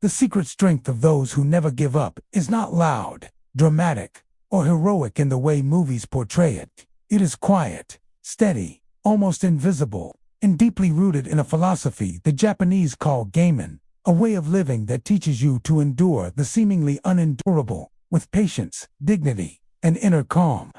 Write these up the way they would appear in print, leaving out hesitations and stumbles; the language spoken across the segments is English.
The secret strength of those who never give up is not loud, dramatic, or heroic in the way movies portray it. It is quiet, steady, almost invisible, and deeply rooted in a philosophy the Japanese call Gaman, a way of living that teaches you to endure the seemingly unendurable with patience, dignity, and inner calm.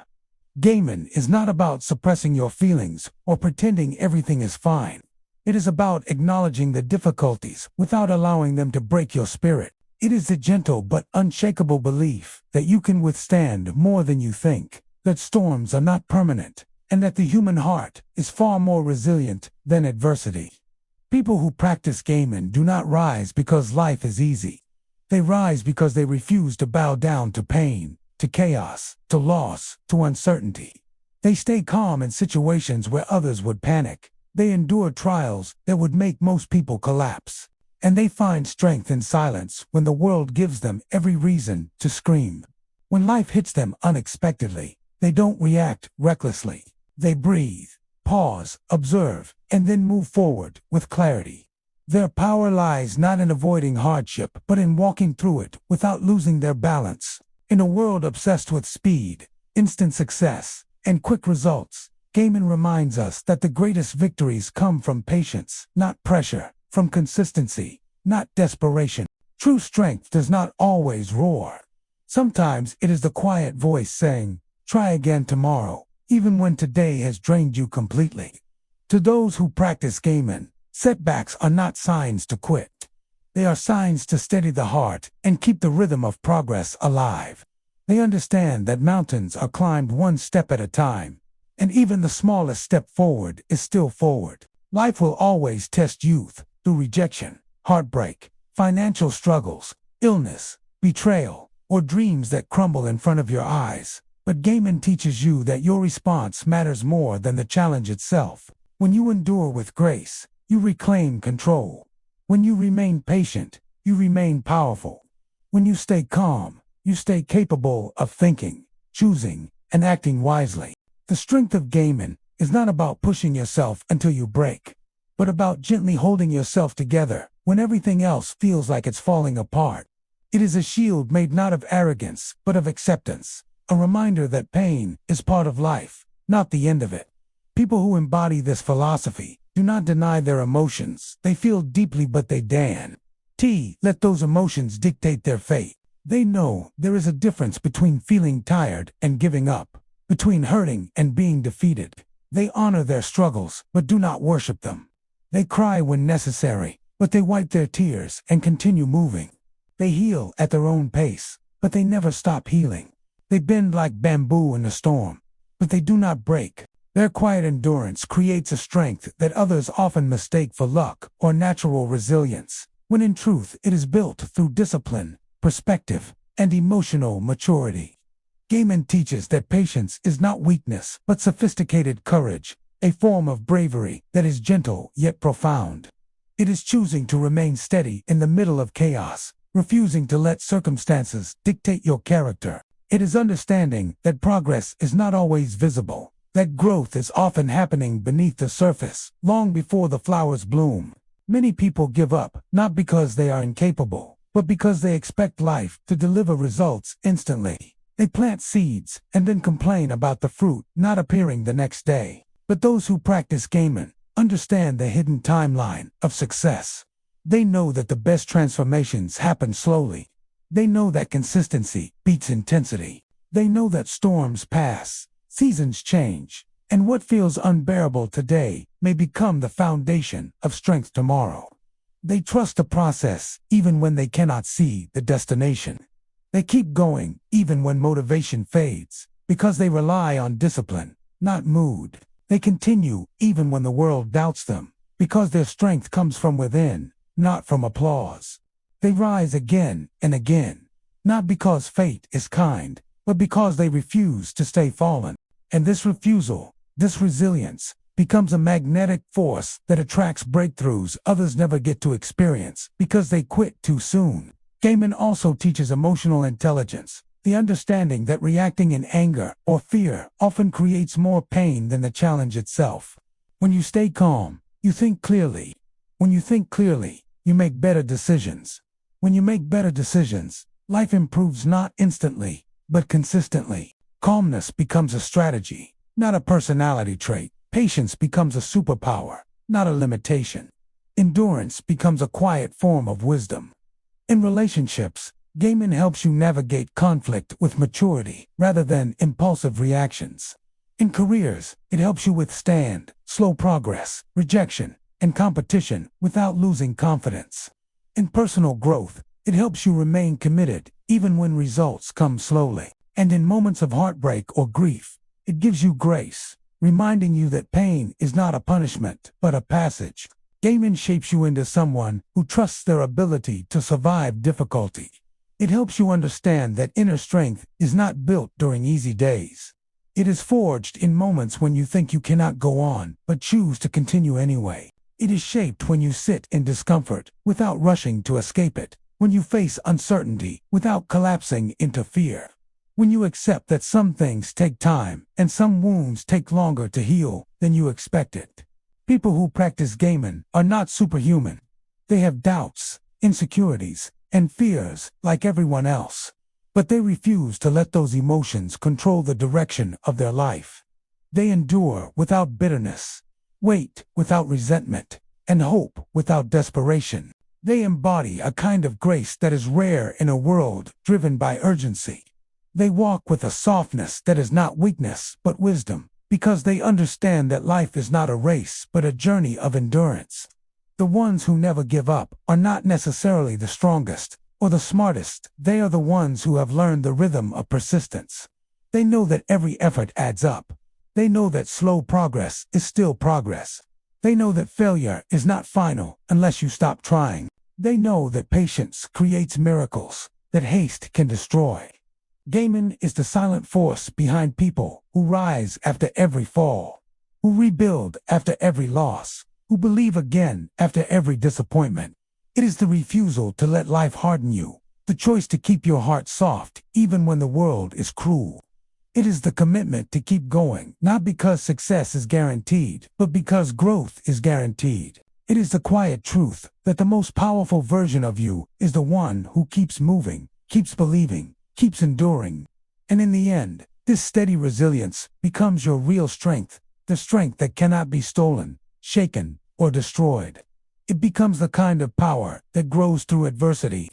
Gaman is not about suppressing your feelings or pretending everything is fine. It is about acknowledging the difficulties without allowing them to break your spirit. It is the gentle but unshakable belief that you can withstand more than you think, that storms are not permanent, and that the human heart is far more resilient than adversity. People who practice Gaman do not rise because life is easy. They rise because they refuse to bow down to pain, to chaos, to loss, to uncertainty. They stay calm in situations where others would panic. They endure trials that would make most people collapse. And they find strength in silence when the world gives them every reason to scream. When life hits them unexpectedly, they don't react recklessly. They breathe, pause, observe, and then move forward with clarity. Their power lies not in avoiding hardship, but in walking through it without losing their balance. In a world obsessed with speed, instant success, and quick results, Gaman reminds us that the greatest victories come from patience, not pressure, from consistency, not desperation. True strength does not always roar. Sometimes it is the quiet voice saying, "Try again tomorrow," even when today has drained you completely. To those who practice Gaman, setbacks are not signs to quit. They are signs to steady the heart and keep the rhythm of progress alive. They understand that mountains are climbed one step at a time, and even the smallest step forward is still forward. Life will always test youth through rejection, heartbreak, financial struggles, illness, betrayal, or dreams that crumble in front of your eyes. But Gaman teaches you that your response matters more than the challenge itself. When you endure with grace, you reclaim control. When you remain patient, you remain powerful. When you stay calm, you stay capable of thinking, choosing, and acting wisely. The strength of Gaman is not about pushing yourself until you break, but about gently holding yourself together when everything else feels like it's falling apart. It is a shield made not of arrogance, but of acceptance, a reminder that pain is part of life, not the end of it. People who embody this philosophy do not deny their emotions. They feel deeply, but they let those emotions dictate their fate. They know there is a difference between feeling tired and giving up, between hurting and being defeated. They honor their struggles, but do not worship them. They cry when necessary, but they wipe their tears and continue moving. They heal at their own pace, but they never stop healing. They bend like bamboo in a storm, but they do not break. Their quiet endurance creates a strength that others often mistake for luck or natural resilience, when in truth it is built through discipline, perspective, and emotional maturity. Gaman teaches that patience is not weakness, but sophisticated courage, a form of bravery that is gentle yet profound. It is choosing to remain steady in the middle of chaos, refusing to let circumstances dictate your character. It is understanding that progress is not always visible, that growth is often happening beneath the surface, long before the flowers bloom. Many people give up, not because they are incapable, but because they expect life to deliver results instantly. They plant seeds and then complain about the fruit not appearing the next day. But those who practice Gaman understand the hidden timeline of success. They know that the best transformations happen slowly. They know that consistency beats intensity. They know that storms pass, seasons change, and what feels unbearable today may become the foundation of strength tomorrow. They trust the process even when they cannot see the destination. They keep going even when motivation fades, because they rely on discipline, not mood. They continue even when the world doubts them, because their strength comes from within, not from applause. They rise again and again, not because fate is kind, but because they refuse to stay fallen. And this refusal, this resilience, becomes a magnetic force that attracts breakthroughs others never get to experience because they quit too soon. Gaman also teaches emotional intelligence, the understanding that reacting in anger or fear often creates more pain than the challenge itself. When you stay calm, you think clearly. When you think clearly, you make better decisions. When you make better decisions, life improves not instantly, but consistently. Calmness becomes a strategy, not a personality trait. Patience becomes a superpower, not a limitation. Endurance becomes a quiet form of wisdom. In relationships, gaming helps you navigate conflict with maturity rather than impulsive reactions. In careers, it helps you withstand slow progress, rejection, and competition without losing confidence. In personal growth, it helps you remain committed even when results come slowly. And in moments of heartbreak or grief, it gives you grace, reminding you that pain is not a punishment, but a passage. Gaming shapes you into someone who trusts their ability to survive difficulty. It helps you understand that inner strength is not built during easy days. It is forged in moments when you think you cannot go on, but choose to continue anyway. It is shaped when you sit in discomfort without rushing to escape it, when you face uncertainty without collapsing into fear. When you accept that some things take time and some wounds take longer to heal than you expected. People who practice gaming are not superhuman. They have doubts, insecurities, and fears like everyone else. But they refuse to let those emotions control the direction of their life. They endure without bitterness, wait without resentment, and hope without desperation. They embody a kind of grace that is rare in a world driven by urgency. They walk with a softness that is not weakness but wisdom, because they understand that life is not a race but a journey of endurance. The ones who never give up are not necessarily the strongest or the smartest. They are the ones who have learned the rhythm of persistence. They know that every effort adds up. They know that slow progress is still progress. They know that failure is not final unless you stop trying. They know that patience creates miracles that haste can destroy. Gaming is the silent force behind people who rise after every fall, who rebuild after every loss, who believe again after every disappointment. It is the refusal to let life harden you, the choice to keep your heart soft even when the world is cruel. It is the commitment to keep going, not because success is guaranteed, but because growth is guaranteed. It is the quiet truth that the most powerful version of you is the one who keeps moving, keeps believing, keeps enduring. And in the end, this steady resilience becomes your real strength, the strength that cannot be stolen, shaken, or destroyed. It becomes the kind of power that grows through adversity,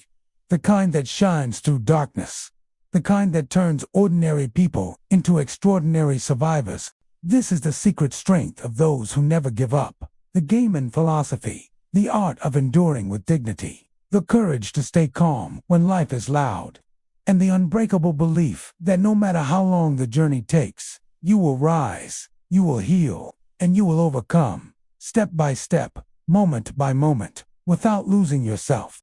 the kind that shines through darkness, the kind that turns ordinary people into extraordinary survivors. This is the secret strength of those who never give up. The Gaman philosophy, the art of enduring with dignity, the courage to stay calm when life is loud, and the unbreakable belief that no matter how long the journey takes, you will rise, you will heal, and you will overcome, step by step, moment by moment, without losing yourself.